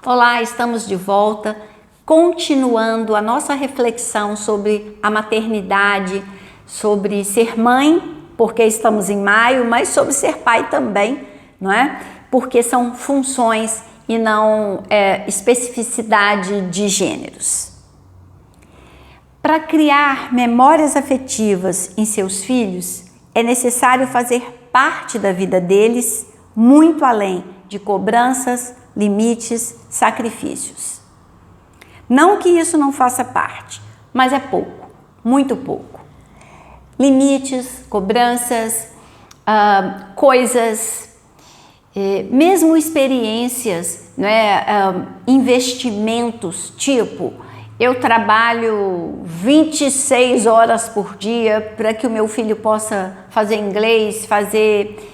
Olá, estamos de volta, continuando a nossa reflexão sobre a maternidade, sobre ser mãe, porque estamos em maio, mas sobre ser pai também, não é? Porque são funções e não especificidade de gêneros. Para criar memórias afetivas em seus filhos, é necessário fazer parte da vida deles muito além de cobranças, limites, sacrifícios. Não que isso não faça parte, mas é pouco, muito pouco. Limites, cobranças, coisas, mesmo experiências, né, investimentos, tipo, eu trabalho 26 horas por dia para que o meu filho possa fazer inglês, fazer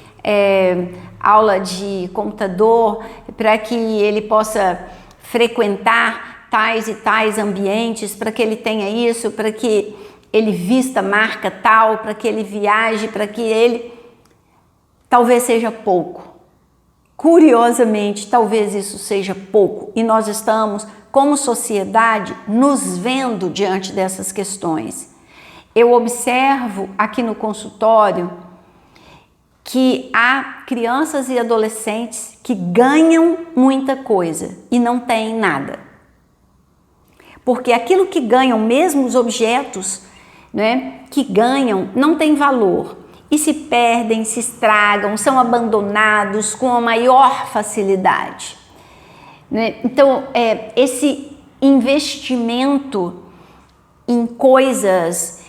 aula de computador, para que ele possa frequentar tais e tais ambientes, para que ele tenha isso, para que ele vista marca tal, para que ele viaje, para que ele... Talvez seja pouco. Curiosamente, talvez isso seja pouco. E nós estamos, como sociedade, nos vendo diante dessas questões. Eu observo aqui no consultório que há crianças e adolescentes que ganham muita coisa e não têm nada. Porque aquilo que ganham, mesmo os objetos, né, que ganham, não tem valor. E se perdem, se estragam, são abandonados com a maior facilidade. Né? Então, esse investimento em coisas...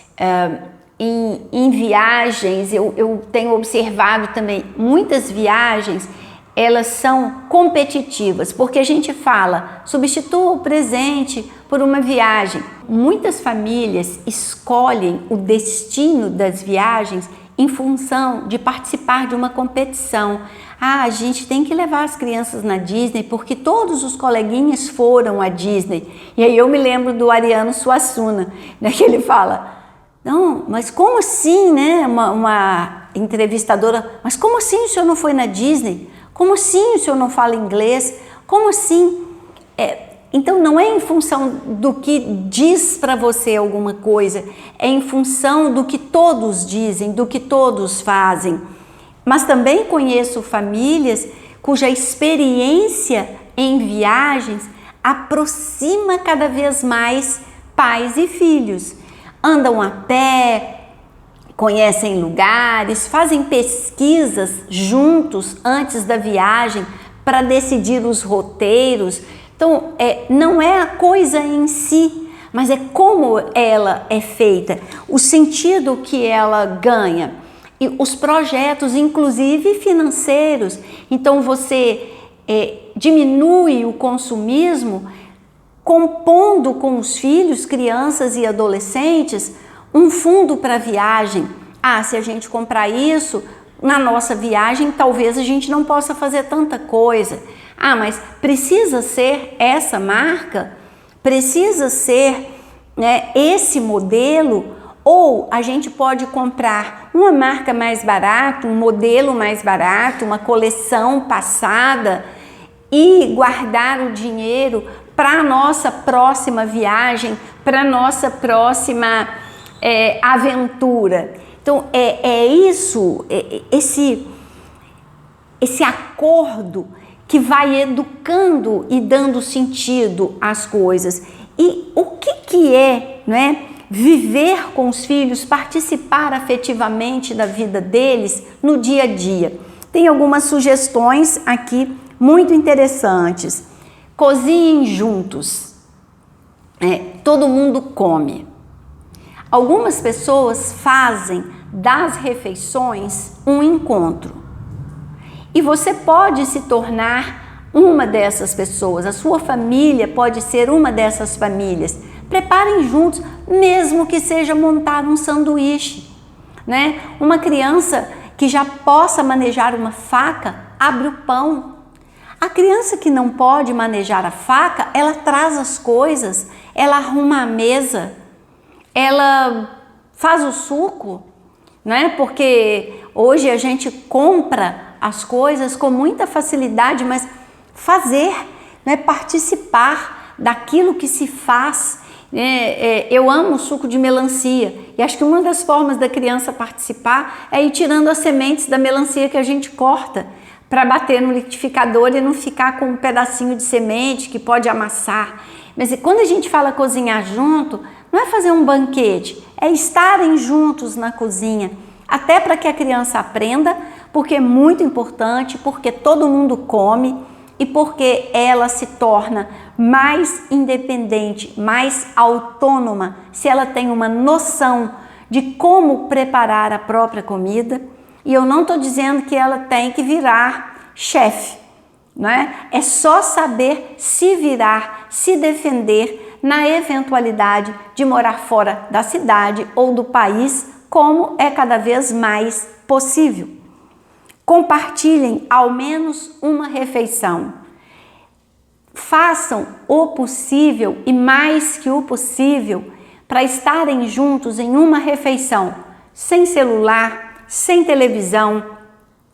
Em viagens, eu tenho observado também, muitas viagens, elas são competitivas, porque a gente fala, substitua o presente por uma viagem. Muitas famílias escolhem o destino das viagens em função de participar de uma competição. Ah, a gente tem que levar as crianças na Disney porque todos os coleguinhas foram à Disney. E aí eu me lembro do Ariano Suassuna, né, que ele fala... Não, mas como assim, né? Uma entrevistadora, mas como assim o senhor não foi na Disney? Como assim o senhor não fala inglês? Como assim? Então não é em função do que diz para você alguma coisa, é em função do que todos dizem, do que todos fazem. Mas também conheço famílias cuja experiência em viagens aproxima cada vez mais pais e filhos. Andam a pé, conhecem lugares, fazem pesquisas juntos antes da viagem para decidir os roteiros. Então, não é a coisa em si, mas é como ela é feita, o sentido que ela ganha e os projetos, inclusive financeiros. Então, você diminui o consumismo compondo com os filhos, crianças e adolescentes, um fundo para viagem. Ah, se a gente comprar isso, na nossa viagem, talvez a gente não possa fazer tanta coisa. Ah, mas precisa ser essa marca? Precisa ser, né, esse modelo? Ou a gente pode comprar uma marca mais barata, um modelo mais barato, uma coleção passada e guardar o dinheiro para a nossa próxima viagem, para a nossa próxima aventura. Então, isso, esse acordo que vai educando e dando sentido às coisas. E o que é, não é, viver com os filhos, participar afetivamente da vida deles no dia a dia? Tem algumas sugestões aqui muito interessantes. Cozinhem juntos, todo mundo come. Algumas pessoas fazem das refeições um encontro. E você pode se tornar uma dessas pessoas, a sua família pode ser uma dessas famílias. Preparem juntos, mesmo que seja montar um sanduíche. Né? Uma criança que já possa manejar uma faca, abre o pão. A criança que não pode manejar a faca, ela traz as coisas, ela arruma a mesa, ela faz o suco, né? Porque hoje a gente compra as coisas com muita facilidade, mas fazer né, participar daquilo que se faz. Eu amo suco de melancia e acho que uma das formas da criança participar é ir tirando as sementes da melancia que a gente corta para bater no liquidificador e não ficar com um pedacinho de semente que pode amassar. Mas quando a gente fala cozinhar junto, não é fazer um banquete, é estarem juntos na cozinha, até para que a criança aprenda, porque é muito importante, porque todo mundo come e porque ela se torna mais independente, mais autônoma, se ela tem uma noção de como preparar a própria comida. E eu não estou dizendo que ela tem que virar chefe, né? É só saber se virar, se defender na eventualidade de morar fora da cidade ou do país, como é cada vez mais possível. Compartilhem ao menos uma refeição. Façam o possível e mais que o possível para estarem juntos em uma refeição, sem celular, sem televisão,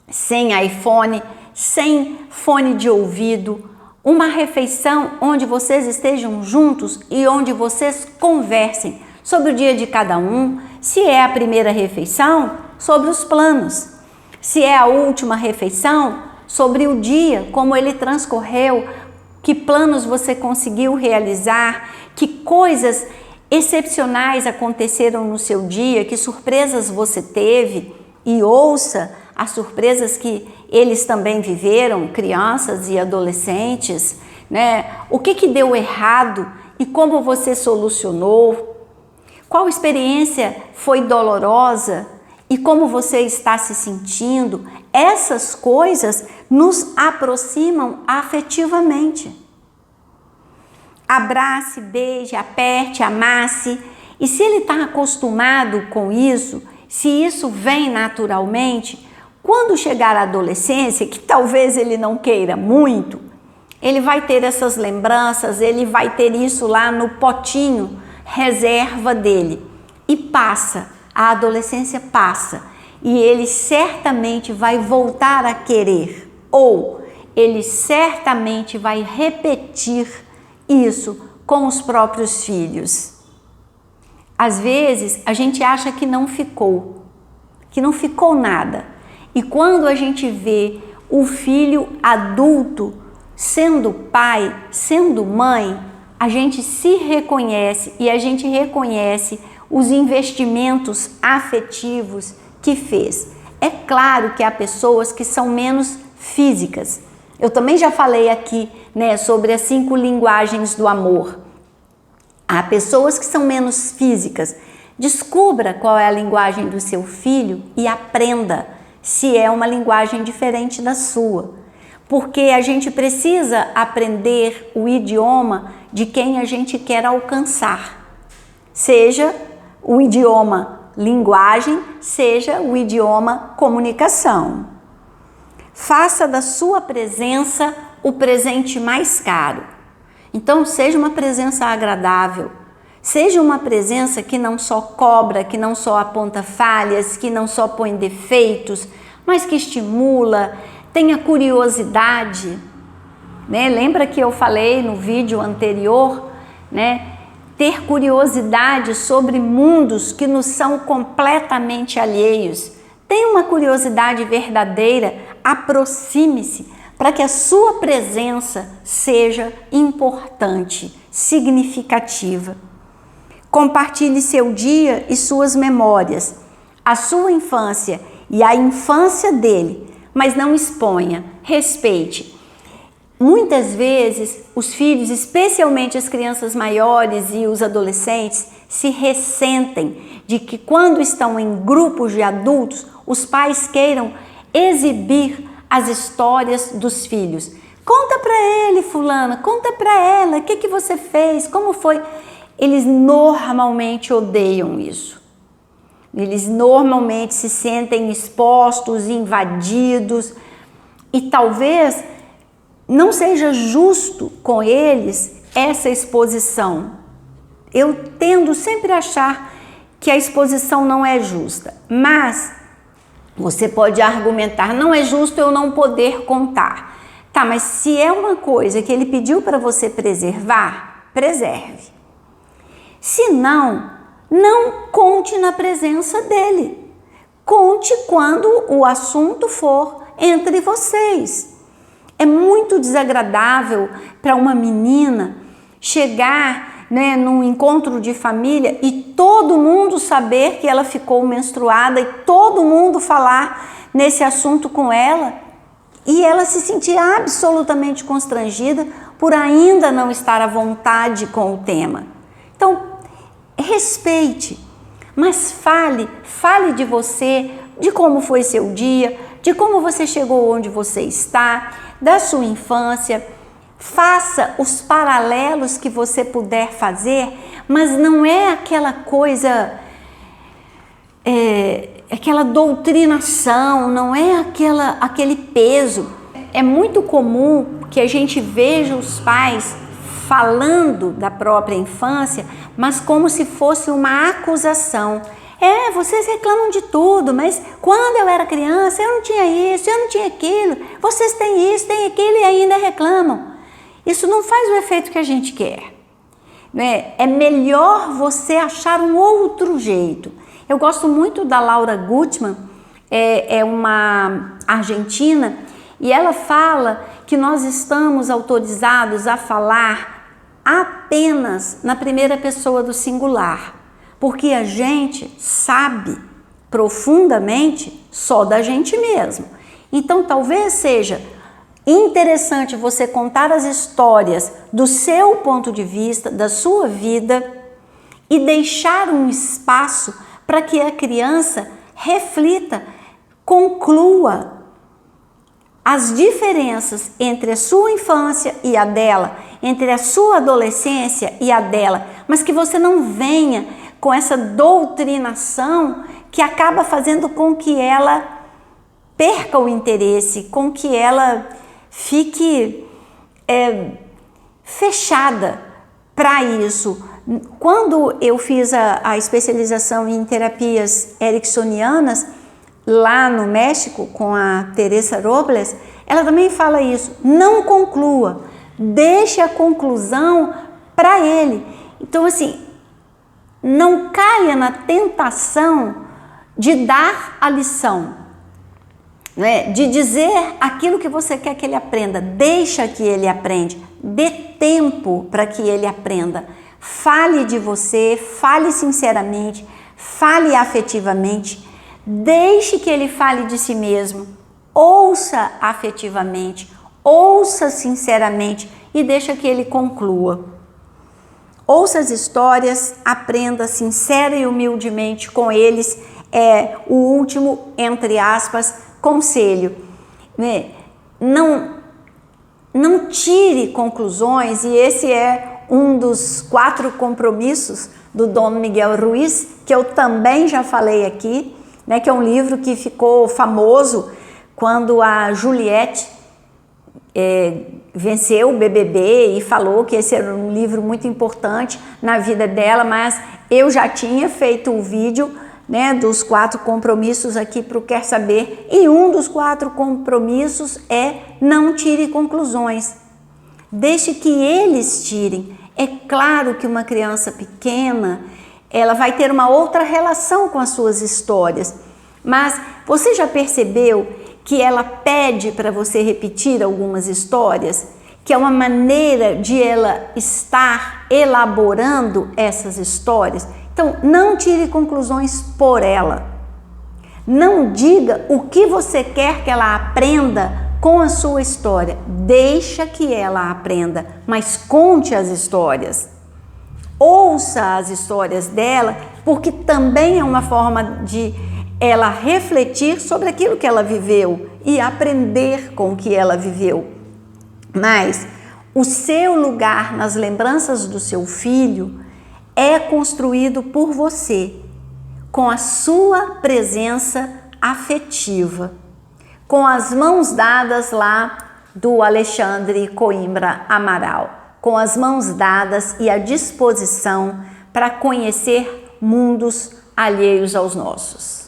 sem iPhone, sem fone de ouvido. Uma refeição onde vocês estejam juntos e onde vocês conversem sobre o dia de cada um. Se é a primeira refeição, sobre os planos. Se é a última refeição, sobre o dia, como ele transcorreu, que planos você conseguiu realizar, que coisas excepcionais aconteceram no seu dia, que surpresas você teve, e ouça as surpresas que eles também viveram, crianças e adolescentes, né? O que deu errado e como você solucionou, qual experiência foi dolorosa e como você está se sentindo. Essas coisas nos aproximam afetivamente. Abrace, beije, aperte, amasse. E se ele está acostumado com isso, se isso vem naturalmente, quando chegar à adolescência, que talvez ele não queira muito, ele vai ter essas lembranças, ele vai ter isso lá no potinho reserva dele. E passa, a adolescência passa, e ele certamente vai voltar a querer, ou ele certamente vai repetir isso com os próprios filhos. Às vezes a gente acha que não ficou nada. E quando a gente vê o filho adulto sendo pai, sendo mãe, a gente se reconhece e a gente reconhece os investimentos afetivos que fez. É claro que há pessoas que são menos físicas. Eu também já falei aqui, né, sobre as 5 linguagens do amor. Há pessoas que são menos físicas. Descubra qual é a linguagem do seu filho e aprenda se é uma linguagem diferente da sua. Porque a gente precisa aprender o idioma de quem a gente quer alcançar. Seja o idioma linguagem, seja o idioma comunicação. Faça da sua presença o presente mais caro. Então, seja uma presença agradável, seja uma presença que não só cobra, que não só aponta falhas, que não só põe defeitos, mas que estimula, tenha curiosidade, né? Lembra que eu falei no vídeo anterior, né? Ter curiosidade sobre mundos que nos são completamente alheios. Tenha uma curiosidade verdadeira, aproxime-se para que a sua presença seja importante, significativa. Compartilhe seu dia e suas memórias, a sua infância e a infância dele, mas não exponha, respeite. Muitas vezes os filhos, especialmente as crianças maiores e os adolescentes, se ressentem de que quando estão em grupos de adultos, os pais queiram exibir as histórias dos filhos. Conta para ele, fulana, conta para ela, o que você fez, como foi? Eles normalmente odeiam isso. Eles normalmente se sentem expostos, invadidos, e talvez não seja justo com eles essa exposição. Eu tendo sempre a achar que a exposição não é justa, mas você pode argumentar, não é justo eu não poder contar. Tá, mas se é uma coisa que ele pediu para você preservar, preserve. Se não, não conte na presença dele. Conte quando o assunto for entre vocês. É muito desagradável para uma menina chegar, né, num encontro de família e todo mundo saber que ela ficou menstruada e todo mundo falar nesse assunto com ela e ela se sentir absolutamente constrangida por ainda não estar à vontade com o tema. Então, respeite, mas fale de você, de como foi seu dia, de como você chegou onde você está, da sua infância. Faça os paralelos que você puder fazer, mas não é aquela coisa, aquela doutrinação, não é aquele peso. É muito comum que a gente veja os pais falando da própria infância, mas como se fosse uma acusação. Vocês reclamam de tudo, mas quando eu era criança eu não tinha isso, eu não tinha aquilo, vocês têm isso, têm aquilo e ainda reclamam. Isso não faz o efeito que a gente quer, né? É melhor você achar um outro jeito. Eu gosto muito da Laura Gutman, é uma argentina, e ela fala que nós estamos autorizados a falar apenas na primeira pessoa do singular, porque a gente sabe profundamente só da gente mesmo. Então talvez seja interessante você contar as histórias do seu ponto de vista, da sua vida e deixar um espaço para que a criança reflita, conclua as diferenças entre a sua infância e a dela, entre a sua adolescência e a dela, mas que você não venha com essa doutrinação que acaba fazendo com que ela perca o interesse, com que ela fique fechada para isso. Quando eu fiz a especialização em terapias ericksonianas, lá no México, com a Teresa Robles, ela também fala isso. Não conclua, deixe a conclusão para ele. Então, assim, não caia na tentação de dar a lição, né? De dizer aquilo que você quer que ele aprenda. Deixa que ele aprenda, dê tempo para que ele aprenda. Fale de você, fale sinceramente, fale afetivamente. Deixe que ele fale de si mesmo, ouça afetivamente, ouça sinceramente e deixa que ele conclua. Ouça as histórias, aprenda sincera e humildemente com eles. É o último, entre aspas, conselho. Não tire conclusões, e esse é um dos 4 compromissos do Dom Miguel Ruiz, que eu também já falei aqui, né, que é um livro que ficou famoso quando a Juliette venceu o BBB e falou que esse era um livro muito importante na vida dela, mas eu já tinha feito o vídeo, né, dos 4 compromissos aqui para o Quer Saber, e um dos 4 compromissos é não tire conclusões. Deixe que eles tirem. É claro que uma criança pequena, ela vai ter uma outra relação com as suas histórias, mas você já percebeu que ela pede para você repetir algumas histórias, que é uma maneira de ela estar elaborando essas histórias? Então, não tire conclusões por ela. Não diga o que você quer que ela aprenda com a sua história. Deixa que ela aprenda, mas conte as histórias. Ouça as histórias dela, porque também é uma forma de ela refletir sobre aquilo que ela viveu e aprender com o que ela viveu. Mas o seu lugar nas lembranças do seu filho é construído por você, com a sua presença afetiva, com as mãos dadas lá do Alexandre Coimbra Amaral, com as mãos dadas e à disposição para conhecer mundos alheios aos nossos.